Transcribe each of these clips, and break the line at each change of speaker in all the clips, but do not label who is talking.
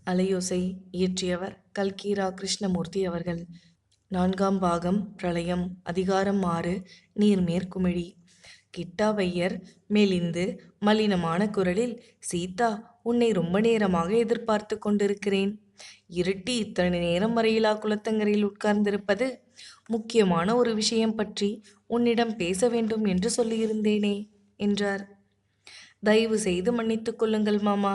அலையோசை இயற்றியவர் கல்கீரா கிருஷ்ணமூர்த்தி அவர்கள். 4ஆம் பாகம் பிரளயம். அதிகாரம் 6. நீர்மேற்குமிழி. கிட்டாவையர் மெலிந்து மலினமான குரலில், சீதா, உன்னை ரொம்ப நேரமாக எதிர்பார்த்து கொண்டிருக்கிறேன். இருட்டி இத்தனை நேரம் வரையிலா குளத்தங்கரையில் உட்கார்ந்திருப்பது? முக்கியமான ஒரு விஷயம் பற்றி உன்னிடம் பேச வேண்டும் என்று சொல்லியிருந்தேனே என்றார். தயவு செய்து மன்னித்துக் கொள்ளுங்கள் மாமா,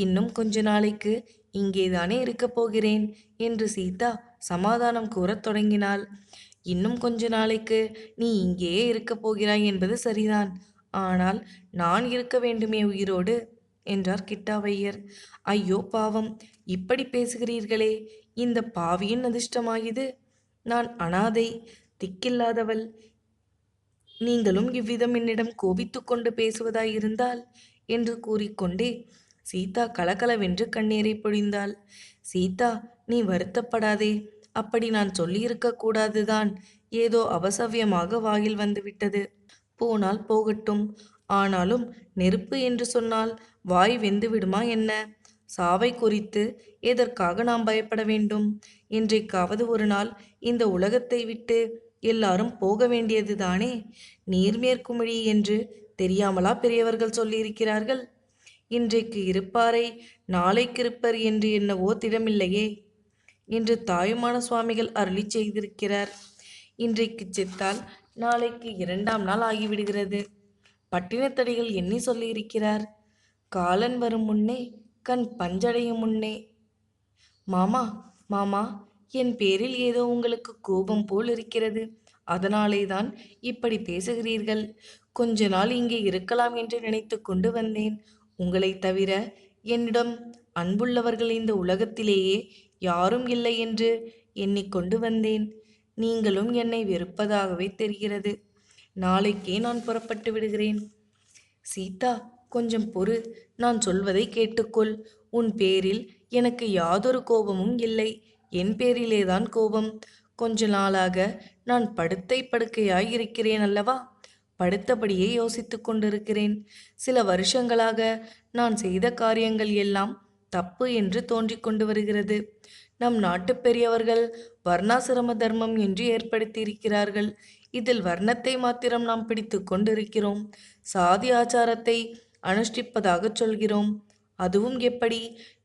இன்னும் கொஞ்ச நாளைக்கு இங்கேதானே இருக்கப் போகிறேன் என்று சீதா சமாதானம் கூறத் தொடங்கினாள். இன்னும் கொஞ்ச நாளைக்கு நீ இங்கேயே இருக்கப் போகிறாய் என்பது சரிதான், ஆனால் நான் இருக்க வேண்டுமே உயிரோடு என்றார் கிட்டாவையர். ஐயோ பாவம், இப்படி பேசுகிறீர்களே, இந்த பாவியின் அதிர்ஷ்டமாகிது. நான் அனாதை, திக்கில்லாதவள். நீங்களும் இவ்விதம் என்னிடம் கோபித்து கொண்டு பேசுவதாயிருந்தால் என்று கூறிக்கொண்டே சீதா கலகலவென்று கண்ணீரை பொழிந்தாள். சீதா, நீ வருத்தப்படாதே. அப்படி நான் சொல்லியிருக்க கூடாதுதான். ஏதோ அபசவ்யமாக வாயில் வந்துவிட்டது. போனால் போகட்டும். ஆனாலும் நெருப்பு என்று சொன்னால் வாய் வெந்து விடுமா என்ன? சாவை குறித்து எதற்காக நாம் பயப்பட வேண்டும்? என்றைக்காவது ஒரு நாள் இந்த உலகத்தை விட்டு எல்லாரும் போக வேண்டியது தானே. நீர்மேற்குமிழி என்று தெரியாமலா பெரியவர்கள் சொல்லியிருக்கிறார்கள்? இன்றைக்கு இருப்பாரை நாளைக்கிருப்பர் என்று என்னவோ திடமில்லையே என்று தாயுமான சுவாமிகள் அருளி செய்திருக்கிறார். இன்றைக்கு செத்தால் நாளைக்கு 2ஆம் நாள் ஆகிவிடுகிறது. பட்டினத்தடிகள் எண்ணி சொல்லியிருக்கிறார். காலன் வரும் முன்னே கண் பஞ்சடையும் முன்னே. மாமா, மாமா, என் பேரில் ஏதோ உங்களுக்கு கோபம் போல் இருக்கிறது. அதனாலே தான் இப்படி பேசுகிறீர்கள். கொஞ்ச நாள் இங்கே இருக்கலாம் என்று நினைத்து கொண்டு வந்தேன். உங்களை தவிர என்னிடம் அன்புள்ளவர்கள் இந்த உலகத்திலேயே யாரும் இல்லை என்று எண்ணிக்கொண்டு வந்தேன். நீங்களும் என்னை வெறுப்பதாகவே தெரிகிறது. நாளைக்கே நான் புறப்பட்டு விடுகிறேன். சீதா, கொஞ்சம் பொறு. நான் சொல்வதை கேட்டுக்கொள். உன் பேரில் எனக்கு யாதொரு கோபமும் இல்லை. என் பேரிலேதான் கோபம். கொஞ்ச நாளாக நான் படுக்கையாய் இருக்கிறேன் அல்லவா? படுத்தபடியே யோசித்து கொண்டிருக்கிறேன். சில வருஷங்களாக நான் செய்த காரியங்கள் எல்லாம் தப்பு என்று தோன்றிக் கொண்டு வருகிறது. நம் நாட்டு பெரியவர்கள் வர்ணாசிரம தர்மம் என்று ஏற்படுத்தியிருக்கிறார்கள். இதில் வர்ணத்தை மாத்திரம் நாம் பிடித்து கொண்டிருக்கிறோம். சாதி ஆச்சாரத்தை அனுஷ்டிப்பதாக சொல்கிறோம். அதுவும் எப்படி?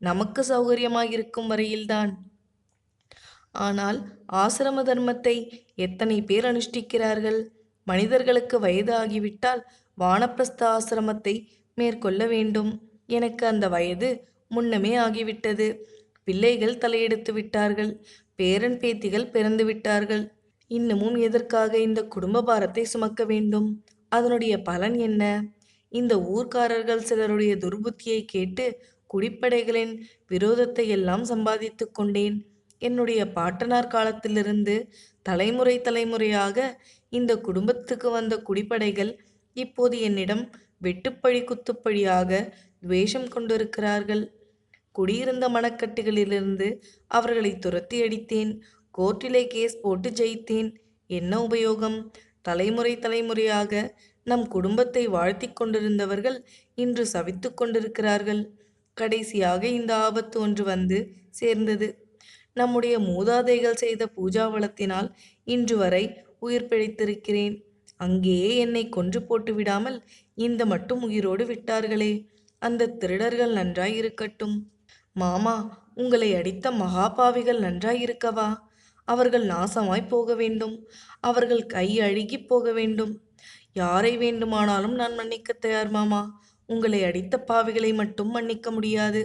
நமக்கு சௌகரியமாயிருக்கும் வரையில்தான். ஆனால் ஆசிரம தர்மத்தை எத்தனை பேர் அனுஷ்டிக்கிறார்கள்? மனிதர்களுக்கு வயது ஆகிவிட்டால் வானப்பிரஸ்த ஆசிரமத்தை மேற்கொள்ள வேண்டும். எனக்கு அந்த வயது முன்னமே ஆகிவிட்டது. பிள்ளைகள் தலையெடுத்து விட்டார்கள். பேரன் பேத்திகள் பிறந்து விட்டார்கள். இன்னமும் எதற்காக இந்த குடும்ப பாரத்தை சுமக்க வேண்டும்? அதனுடைய பலன் என்ன? இந்த ஊர்க்காரர்கள் சிலருடைய துர்புத்தியை கேட்டு குடிப்படைகளின் விரோதத்தை எல்லாம் சம்பாதித்து கொண்டேன். என்னுடைய பாட்டனார் காலத்திலிருந்து தலைமுறையாக இந்த குடும்பத்துக்கு வந்த குடிப்படைகள் இப்போது என்னிடம் வெட்டுப்பழி குத்துப்பழியாக துவேஷம் கொண்டிருக்கிறார்கள். குடியிருந்த மனக்கட்டுகளிலிருந்து அவர்களை துரத்தி அடித்தேன். கோர்ட்டிலே கேஸ் போட்டு ஜெயித்தேன். என்ன உபயோகம்? தலைமுறையாக நம் குடும்பத்தை வாழ்த்தி கொண்டிருந்தவர்கள் இன்று சவித்து கொண்டிருக்கிறார்கள். கடைசியாக இந்த ஆபத்து ஒன்று வந்து சேர்ந்தது. நம்முடைய மூதாதைகள் செய்த பூஜாவளத்தினால் இன்று வரை உயிர் பிழைத்திருக்கிறேன். அங்கேயே என்னை கொன்று போட்டு விடாமல் இந்த மட்டும் உயிரோடு விட்டார்களே, அந்த திருடர்கள் நன்றாயிருக்கட்டும். மாமா, உங்களை அடித்த மகாபாவிகள் நன்றாயிருக்கவா? அவர்கள் நாசமாய் போக வேண்டும். அவர்கள் கை அழுகி போக வேண்டும். யாரை வேண்டுமானாலும் நான் மன்னிக்க தயார் மாமா. உங்களை அடித்த பாவிகளை மட்டும் மன்னிக்க முடியாது.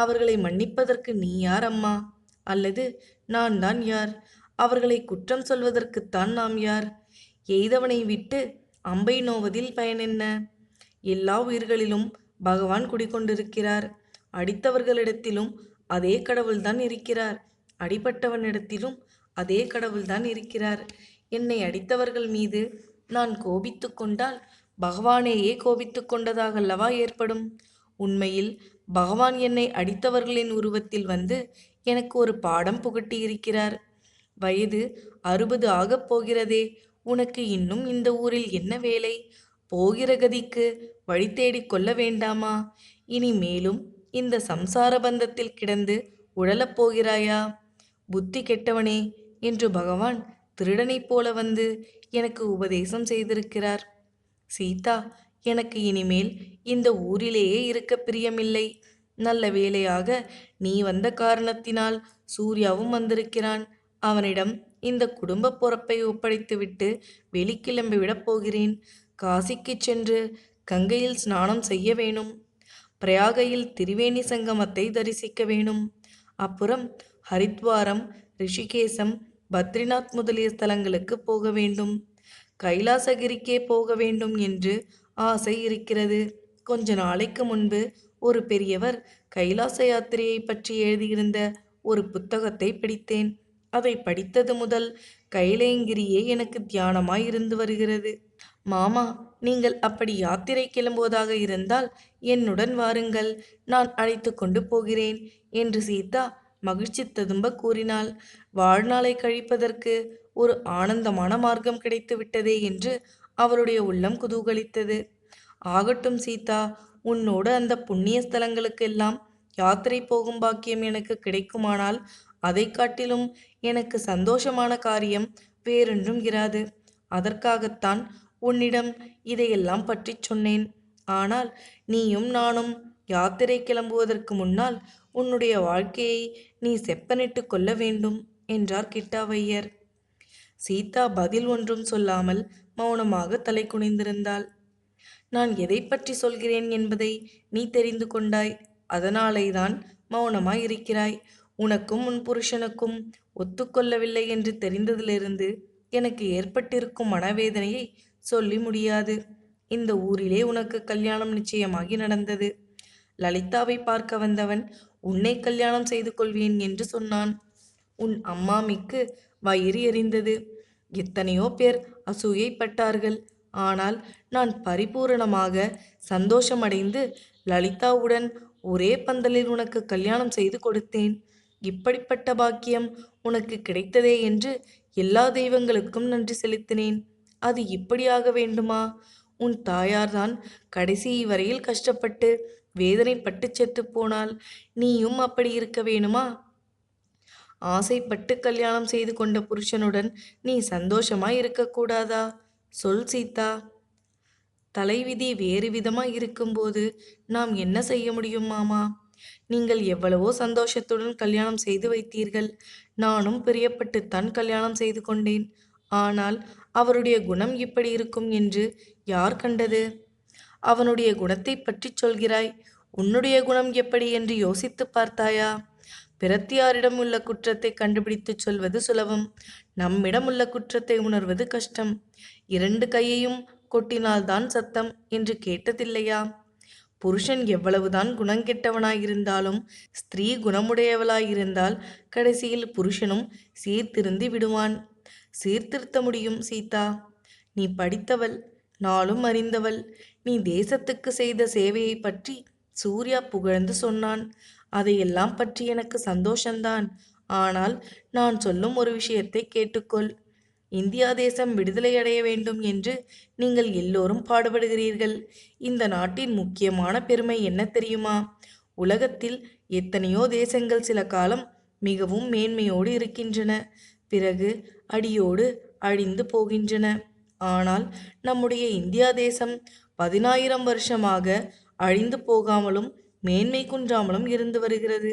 அவர்களை மன்னிப்பதற்கு நீ யார் அம்மா? அல்லது நான் தான் யார்? அவர்களை குற்றம் சொல்வதற்குத்தான் நாம் யார்? எய்தவனை விட்டு அம்பை நோவதில் பயன் என்ன? எல்லா உயிர்களிலும் பகவான் குடிகொண்டிருக்கிறார். அடித்தவர்களிடத்திலும் அதே கடவுள்தான் இருக்கிறார். அடிபட்டவனிடத்திலும் அதே கடவுள்தான் இருக்கிறார். என்னை அடித்தவர்கள் மீது நான் கோபித்து கொண்டால் பகவானேயே கோபித்து கொண்டதாகல்லவா ஏற்படும்? உண்மையில் பகவான் என்னை அடித்தவர்களின் உருவத்தில் வந்து எனக்கு ஒரு பாடம் புகட்டியிருக்கிறார். வயது 60 ஆகப் போகிறதே. உனக்கு இன்னும் இந்த ஊரில் என்ன வேலை? போகிற கதிக்கு வழி தேடிக் கொள்ள வேண்டாமா? இனி மேலும் இந்த சம்சார பந்தத்தில் கிடந்து உழலப் போகிறாயா? புத்தி கெட்டவனே என்று பகவான் திருடனைப் போல வந்து எனக்கு உபதேசம் செய்திருக்கிறார். சீதா, எனக்கு இனிமேல் இந்த ஊரிலேயே இருக்க பிரியமில்லை. நல்ல வேளையாக நீ வந்த காரணத்தினால் சூர்யாவும் வந்திருக்கிறான். அவனிடம் இந்த குடும்ப பொறுப்பை ஒப்படைத்துவிட்டு வெளிக்கிளம்பிவிடப் போகிறேன். காசிக்கு சென்று கங்கையில் ஸ்நானம் செய்ய வேணும். பிரயாகையில் திரிவேணி சங்கமத்தை தரிசிக்க வேணும். அப்புறம் ஹரித்வாரம், ரிஷிகேசம், பத்ரிநாத் முதலிய ஸ்தலங்களுக்கு போக வேண்டும். கைலாசகிரிக்கே போக வேண்டும் என்று ஆசை இருக்கிறது. கொஞ்ச நாளைக்கு முன்பு ஒரு பெரியவர் கைலாச யாத்திரையை பற்றி எழுதியிருந்த ஒரு புத்தகத்தை படித்தேன். அதை படித்தது முதல் கைலேங்கிரியே எனக்கு தியானமாய் இருந்து வருகிறது. மாமா, நீங்கள் அப்படி யாத்திரை கிளம்புவதாக இருந்தால் என்னுடன் வாருங்கள், நான் அழைத்து கொண்டு போகிறேன் என்று சீதா மகிழ்ச்சி ததும்ப கூறினாள். வாழ்நாளை கழிப்பதற்கு ஒரு ஆனந்தமான மார்க்கம் கிடைத்து விட்டதே என்று அவளுடைய உள்ளம் குதூகலித்தது. ஆகட்டும் சீதா, உன்னோடு அந்த புண்ணிய ஸ்தலங்களுக்கெல்லாம் யாத்திரை போகும் பாக்கியம் எனக்கு கிடைக்குமானால் அதை காட்டிலும் எனக்கு சந்தோஷமான காரியம் வேறொன்றும் இராது. அதற்காகத்தான் உன்னிடம் இதையெல்லாம் பற்றி சொன்னேன். ஆனால் நீயும் நானும் யாத்திரை கிளம்புவதற்கு முன்னால் உன்னுடைய வாழ்க்கையை நீ செப்பனிட்டு கொள்ள வேண்டும் என்றார் கிட்டாவையர். சீதா பதில் ஒன்றும் சொல்லாமல் மௌனமாக தலை குனிந்திருந்தாள். நான் எதை பற்றி சொல்கிறேன் என்பதை நீ தெரிந்து கொண்டாய். அதனாலேதான் மௌனமாய் இருக்கிறாய். உனக்கும் உன் புருஷனுக்கும் ஒத்துக்கொள்ளவில்லை என்று தெரிந்ததிலிருந்து எனக்கு ஏற்பட்டிருக்கும் மனவேதனையை சொல்லி முடியாது. இந்த ஊரிலே உனக்கு கல்யாணம் நிச்சயமாகி நடந்தது. லலிதாவை பார்க்க வந்தவன் உன்னை கல்யாணம் செய்து கொள்வேன் என்று சொன்னான். உன் அம்மாமிக்கு வயிறு எரிந்தது. எத்தனையோ பேர் அசூயைப்பட்டார்கள். ஆனால் நான் பரிபூரணமாக சந்தோஷமடைந்து லலிதாவுடன் ஒரே பந்தலில் உனக்கு கல்யாணம் செய்து கொடுத்தேன். இப்படிப்பட்ட பாக்கியம் உனக்கு கிடைத்ததே என்று எல்லா தெய்வங்களுக்கும் நன்றி செலுத்தினேன். அது இப்படியாக வேண்டுமா? உன் தாயார்தான் கடைசி வரையில் கஷ்டப்பட்டு வேதனைப்பட்டு செத்து போனால் நீயும் அப்படி இருக்க வேணுமா? ஆசைப்பட்டு கல்யாணம் செய்து கொண்ட புருஷனுடன் நீ சந்தோஷமாய் இருக்கக்கூடாதா? சொல் சீதா. தலைவிதி வேறு விதமாய் இருக்கும்போது நாம் என்ன செய்ய முடியும் மாமா? நீங்கள் எவ்வளவோ சந்தோஷத்துடன் கல்யாணம் செய்து வைத்தீர்கள். நானும் பிரியப்பட்டுத்தான் கல்யாணம் செய்து கொண்டேன். ஆனால் அவருடைய குணம் இப்படி இருக்கும் என்று யார் கண்டது? அவனுடைய குணத்தை பற்றி சொல்கிறாய். உன்னுடைய குணம் எப்படி என்று யோசித்து பார்த்தாயா? பிரத்தியாரிடம் உள்ள குற்றத்தை கண்டுபிடித்து சொல்வது சுலபம். நம்மிடம் உள்ள குற்றத்தை உணர்வது கஷ்டம். 2 கையையும் கொட்டினால்தான் சத்தம் என்று கேட்டதில்லையா? புருஷன் எவ்வளவுதான் குணங்கெட்டவனாயிருந்தாலும் ஸ்திரீ குணமுடையவளாயிருந்தால் கடைசியில் புருஷனும் சீர்திருந்தி விடுவான். சீர்திருத்த முடியும் சீதா. நீ படித்தவள், நாளும் அறிந்தவள். நீ தேசத்துக்கு செய்த சேவையை பற்றி சூர்யா புகழ்ந்து சொன்னான். அதையெல்லாம் பற்றி எனக்கு சந்தோஷந்தான். ஆனால் நான் சொல்லும் ஒரு விஷயத்தை கேட்டுக்கொள். இந்தியா தேசம் விடுதலை அடைய வேண்டும் என்று நீங்கள் எல்லோரும் பாடுபடுகிறீர்கள். இந்த நாட்டின் முக்கியமான பெருமை என்ன தெரியுமா? உலகத்தில் எத்தனையோ தேசங்கள் சில காலம் மிகவும் மேன்மையோடு இருக்கின்றன, பிறகு அடியோடு அழிந்து போகின்றன. ஆனால் நம்முடைய இந்தியா தேசம் 10,000 வருஷமாக அழிந்து போகாமலும் மேன்மை குன்றாமலும் இருந்து வருகிறது.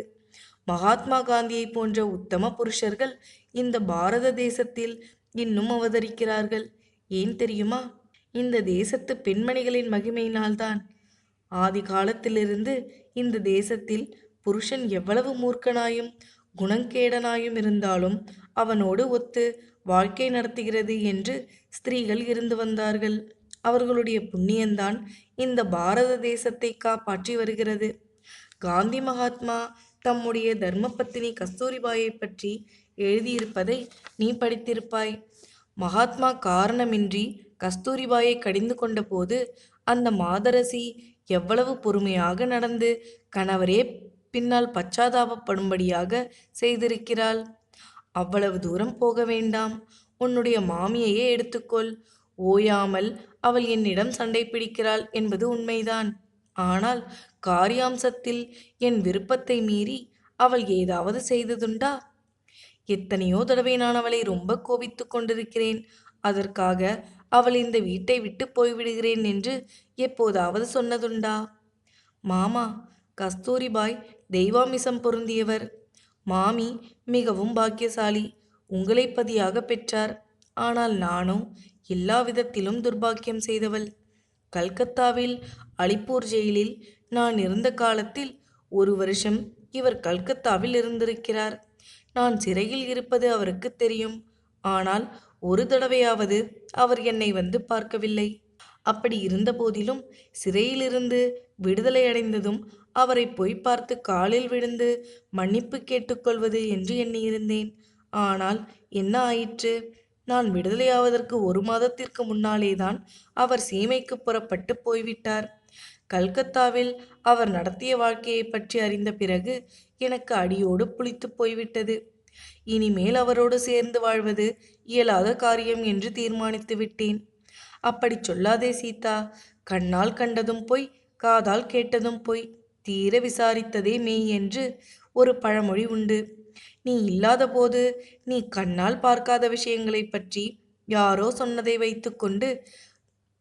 மகாத்மா காந்தியை போன்ற உத்தம புருஷர்கள் இந்த பாரத தேசத்தில் இன்னும் அவதரிக்கிறார்கள். ஏன் தெரியுமா? இந்த தேசத்து பெண்மணிகளின் மகிமையினால்தான். ஆதி காலத்திலிருந்து இந்த தேசத்தில் புருஷன் எவ்வளவு மூர்க்கனாயும் குணங்கேடனாயும் இருந்தாலும் அவனோடு ஒத்து வாழ்க்கை நடத்துகிறது என்று ஸ்திரீகள் இருந்து வந்தார்கள். அவர்களுடைய புண்ணியந்தான் இந்த பாரத தேசத்தை காப்பாற்றி வருகிறது. காந்தி மகாத்மா தம்முடைய தர்மபத்தினி கஸ்தூரிபாயை பற்றி எழுதியிருப்பதை நீ படித்திருப்பாய். மகாத்மா காரணமின்றி கஸ்தூரிபாயை கடிந்து கொண்ட போது அந்த மாதரசி எவ்வளவு பொறுமையாக நடந்து கணவரே பின்னால் பச்சாதாபப்படும்படியாக செய்திருக்கிறாள். அவ்வளவு தூரம் போக வேண்டாம். உன்னுடைய மாமியையே எடுத்துக்கொள். ஓயாமல் அவள் என்னிடம் சண்டை பிடிக்கிறாள் என்பது உண்மைதான். ஆனால் காரியாம்சத்தில் என் விருப்பத்தை மீறி அவள் ஏதாவது செய்ததுண்டா? எத்தனையோ தடவை நான் அவளை ரொம்ப கோபித்துக் கொண்டிருக்கிறேன். அதற்காக அவள் இந்த வீட்டை விட்டு போய்விடுகிறேன் என்று எப்போதாவது சொன்னதுண்டா? மாமா, கஸ்தூரிபாய் தெய்வாமிசம் பொருந்தியவர். மாமி மிகவும் பாக்கியசாலி. உங்களை பதியாக பெற்றார். ஆனால் நானோ எல்லா விதத்திலும் துர்பாக்கியம் செய்தவள். கல்கத்தாவில் அலிப்பூர் ஜெயிலில் நான் இருந்த காலத்தில் 1 வருஷம் இவர் கல்கத்தாவில் இருந்திருக்கிறார். நான் சிறையில் இருப்பது அவருக்கு தெரியும். ஆனால் ஒரு தடவையாவது அவர் என்னை வந்து பார்க்கவில்லை. அப்படி இருந்த போதிலும் சிறையிலிருந்து விடுதலை அடைந்ததும் அவரை போய் பார்த்து காலில் விழுந்து மன்னிப்பு கேட்டுக்கொள்வது என்று எண்ணியிருந்தேன். ஆனால் என்ன ஆயிற்று? நான் விடுதலையாவதற்கு 1 மாதத்திற்கு முன்னாலேதான் அவர் சீமைக்கு புறப்பட்டு போய்விட்டார். கல்கத்தாவில் அவர் நடத்திய வாழ்க்கையை பற்றி அறிந்த பிறகு எனக்கு அடியோடு புளித்து போய்விட்டது. இனிமேல் அவரோடு சேர்ந்து வாழ்வது இயலாத காரியம் என்று தீர்மானித்து விட்டேன். அப்படி சொல்லாதே சீதா. கண்ணால் கண்டதும் பொய், காதால் கேட்டதும் பொய், தீர விசாரித்ததே மெய் என்று ஒரு பழமொழி உண்டு. நீ இல்லாத போது நீ கண்ணால் பார்க்காத விஷயங்களை பற்றி யாரோ சொன்னதை வைத்துக்கொண்டு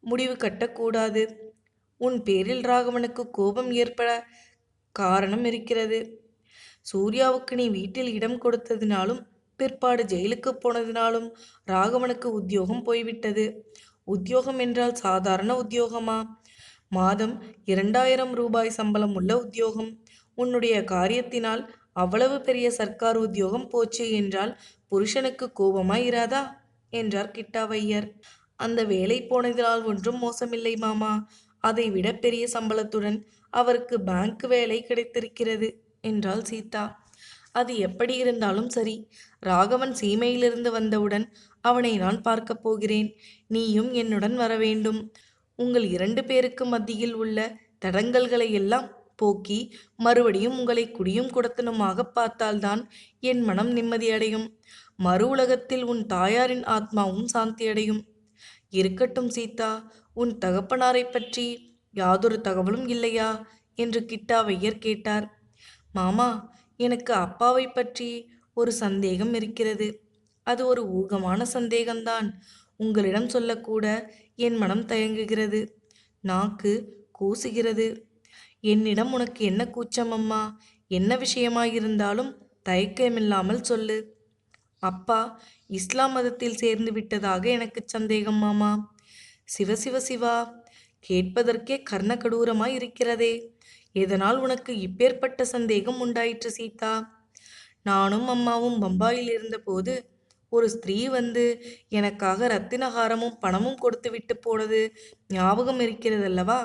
முடிவு கட்டக்கூடாது. உன் பேரில் ராகவனுக்கு கோபம் ஏற்பட காரணம் இருக்கிறது. சூர்யாவுக்கு நீ வீட்டில் இடம் கொடுத்ததினாலும் பிற்பாடு ஜெயிலுக்கு போனதினாலும் ராகவனுக்கு உத்தியோகம் போய்விட்டது. உத்தியோகம் என்றால் சாதாரண உத்தியோகமா? மாதம் 2000 ரூபாய் சம்பளம் உள்ள உத்தியோகம். உன்னுடைய காரியத்தினால் அவ்வளவு பெரிய சர்க்கார் உத்தியோகம் போச்சு என்றால் புருஷனுக்கு கோபமாயிராதா என்றார் கிட்டாவையர். அந்த வேலை போனதினால் ஒன்றும் மோசமில்லை மாமா. அதைவிட பெரிய சம்பளத்துடன் அவருக்கு பேங்க் வேலை கிடைத்திருக்கிறது என்றாள் சீதா. அது எப்படி இருந்தாலும் சரி, ராகவன் சீமையிலிருந்து வந்தவுடன் அவனை நான் பார்க்கப் போகிறேன். நீயும் என்னுடன் வர வேண்டும். உங்கள் 2 பேருக்கு மத்தியில் உள்ள தடங்கல்களை எல்லாம் போக்கி மறுபடியும் உங்களை குடியும் குடத்தனுமாக பார்த்தால்தான் என் மனம் நிம்மதியடையும். மறு உலகத்தில் உன் தாயாரின் ஆத்மாவும் சாந்தியடையும். இருக்கட்டும் சீதா, உன் தகப்பனாரை பற்றி யாதொரு தகவலும் இல்லையா என்று கிட்டாவையர் கேட்டார். மாமா, எனக்கு அப்பாவை பற்றி ஒரு சந்தேகம் இருக்கிறது. அது ஒரு ஊகமான சந்தேகம்தான். உங்களிடம் சொல்லக்கூட என் மனம் தயங்குகிறது. நாக்கு கூசுகிறது. என்னிடம் உனக்கு என்ன கூச்சம் அம்மா? என்ன விஷயமாயிருந்தாலும் தயக்கமில்லாமல் சொல்லு. அப்பா இஸ்லாம் மதத்தில் சேர்ந்து விட்டதாக எனக்கு சந்தேகம் மாமா. சிவசிவ சிவா, கேட்பதற்கே கர்ணகடூரமாய் இருக்கிறதே. எதனால் உனக்கு இப்பேற்பட்ட சந்தேகம் உண்டாயிற்று சீதா? நானும் அம்மாவும் பம்பாயில் இருந்தபோது ஒரு ஸ்திரீ வந்து எனக்காக ரத்தினஹாரமும் பணமும் கொடுத்து விட்டு போனது ஞாபகம் இருக்கிறதல்லவா?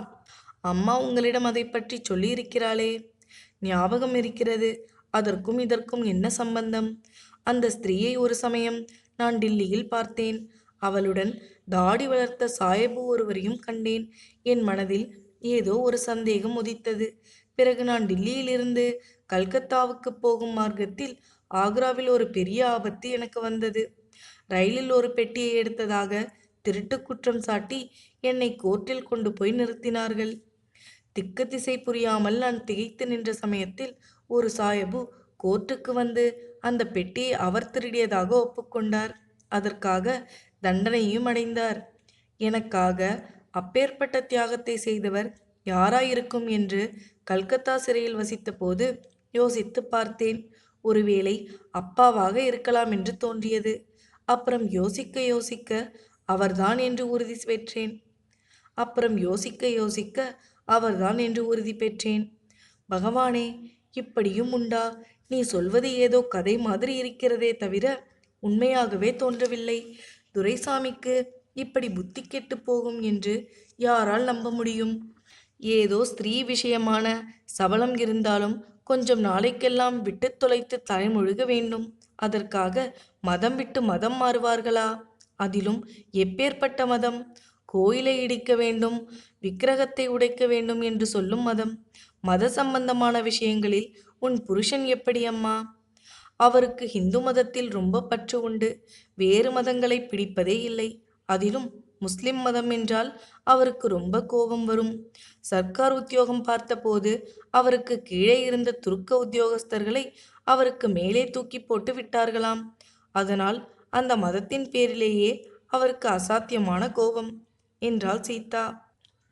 அம்மா உங்களிடம் அதை பற்றி சொல்லியிருக்கிறாளே. ஞாபகம் இருக்கிறது. அதற்கும் இதற்கும் என்ன சம்பந்தம்? அந்த ஸ்திரீயை ஒரு சமயம் நான் டில்லியில் பார்த்தேன். அவளுடன் தாடி வளர்த்த சாயபு ஒருவரையும் கண்டேன். என் மனதில் ஏதோ ஒரு சந்தேகம் உதித்தது. பிறகு நான் டில்லியிலிருந்து கல்கத்தாவுக்கு போகும் மார்க்கத்தில் ஆக்ராவில் ஒரு பெரிய ஆபத்து எனக்கு வந்தது. ரயிலில் ஒரு பெட்டியை எடுத்ததாக திருட்டு குற்றம் சாட்டி என்னை கோர்ட்டில் கொண்டு போய் நிறுத்தினார்கள். திக்கு திசை புரியாமல் நான் திகைத்து நின்ற சமயத்தில் ஒரு சாயபு கோர்ட்டுக்கு வந்து அந்த பெட்டியை அவர் திருடியதாக ஒப்புக்கொண்டார். அதற்காக தண்டனையும் அடைந்தார். எனக்காக அப்பேற்பட்ட தியாகத்தை செய்தவர் யாராயிருக்கும் என்று கல்கத்தா சிறையில் வசித்த போது யோசித்து பார்த்தேன். ஒருவேளை அப்பாவாக இருக்கலாம் என்று தோன்றியது. அப்புறம் யோசிக்க யோசிக்க அவர்தான் என்று உறுதி பெற்றேன். பகவானே, இப்படியும் உண்டா? நீ சொல்வது ஏதோ கதை மாதிரி இருக்கிறதே தவிர உண்மையாகவே தோன்றவில்லை. துரைசாமிக்கு இப்படி புத்தி கெட்டு போகும் என்று யாரால் நம்ப முடியும்? ஏதோ ஸ்திரீ விஷயமான சபலம் இருந்தாலும் கொஞ்சம் நாளைக்கெல்லாம் விட்டு தொலைத்து தலைமுழுக வேண்டும். அதற்காக மதம் விட்டு மதம் மாறுவார்களா? அதிலும் எப்பேற்பட்ட மதம்? கோயிலை இடிக்க வேண்டும், விக்கிரகத்தை உடைக்க வேண்டும் என்று சொல்லும் மதம். மத சம்பந்தமான விஷயங்களில் உன் புருஷன் எப்படி அம்மா? அவருக்கு இந்து மதத்தில் ரொம்ப பற்று உண்டு. வேறு மதங்களை பிடிப்பதே இல்லை. அதிலும் முஸ்லிம் மதம் என்றால் அவருக்கு ரொம்ப கோபம் வரும். சர்க்கார் உத்தியோகம் பார்த்தபோது அவருக்கு கீழே இருந்த துருக்க உத்தியோகஸ்தர்களை அவருக்கு மேலே தூக்கி போட்டு விட்டார்களாம். அதனால் அந்த மதத்தின் பேரிலேயே அவருக்கு அசாத்தியமான கோபம் என்றாள் சீதா.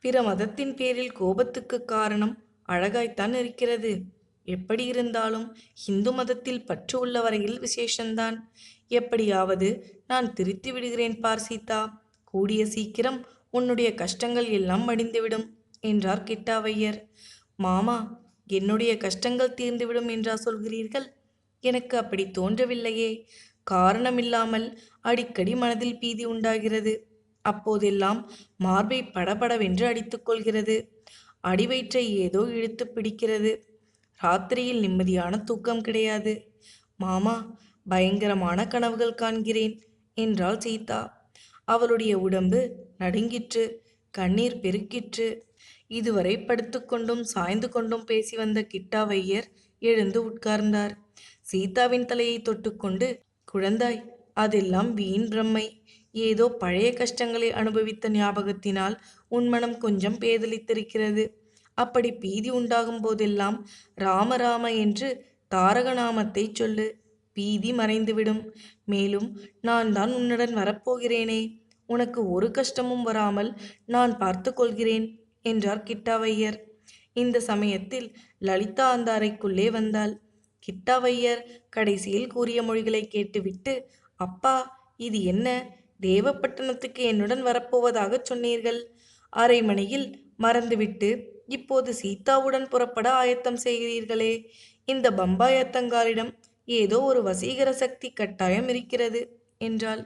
பிற மதத்தின் பேரில் கோபத்துக்கு காரணம் அழகாய்த்தான் இருக்கிறது. எப்படி இருந்தாலும் இந்து மதத்தில் பற்று உள்ள வரையில் விசேஷந்தான். எப்படியாவது நான் திருத்தி விடுகிறேன் பார் சீதா. கூடிய சீக்கிரம் உன்னுடைய கஷ்டங்கள் எல்லாம் மடிந்துவிடும் என்றார் கிட்டாவையர். மாமா, என்னுடைய கஷ்டங்கள் தீர்ந்துவிடும் என்றா சொல்கிறீர்கள்? எனக்கு அப்படி தோன்றவில்லையே. காரணமில்லாமல் அடிக்கடி மனதில் பீதி உண்டாகிறது. அப்போதெல்லாம் மார்பை படபடவென்று அடித்துக்கொள்கிறது. அடிவயிற்றை ஏதோ இழுத்து பிடிக்கிறது. ராத்திரியில் நிம்மதியான தூக்கம் கிடையாது. மாமா, பயங்கரமான கனவுகள் காண்கிறேன் என்றாள் சீதா. அவளுடைய உடம்பு நடுங்கிற்று. கண்ணீர் பெருக்கிற்று. இதுவரை படுத்துக்கொண்டும் சாய்ந்து கொண்டும் பேசி வந்த கிட்டாவையர் எழுந்து உட்கார்ந்தார். சீதாவின் தலையை தொட்டுக்கொண்டு, குழந்தாய், அதெல்லாம் வீண் பிரம்மை. ஏதோ பழைய கஷ்டங்களை அனுபவித்த ஞாபகத்தினால் உன் மனம் கொஞ்சம் பேதலித்திருக்கிறது. அப்படி பீதி உண்டாகும் போதெல்லாம் ராம ராம என்று தாரக நாமத்தை சொல்லு. பீதி மறைந்துவிடும். மேலும் நான் தான் உன்னுடன் வரப்போகிறேனே. உனக்கு ஒரு கஷ்டமும் வராமல் நான் பார்த்து கொள்கிறேன் என்றார் கிட்டாவையர். இந்த சமயத்தில் லலிதா அந்த அறைக்குள்ளே வந்தாள். கிட்டாவையர் கடைசியில் கூறிய மொழிகளை கேட்டுவிட்டு, அப்பா, இது என்ன? தேவப்பட்டணத்துக்கு என்னுடன் வரப்போவதாக சொன்னீர்கள். அரை மணியில் மறந்துவிட்டு இப்போது சீதாவுடன் புறப்பட ஆயத்தம் செய்கிறீர்களே. இந்த பம்பாய் அத்தங்காரிடம் ஏதோ ஒரு வசீகர சக்தி கட்டாயம் இருக்கிறது என்றாள்.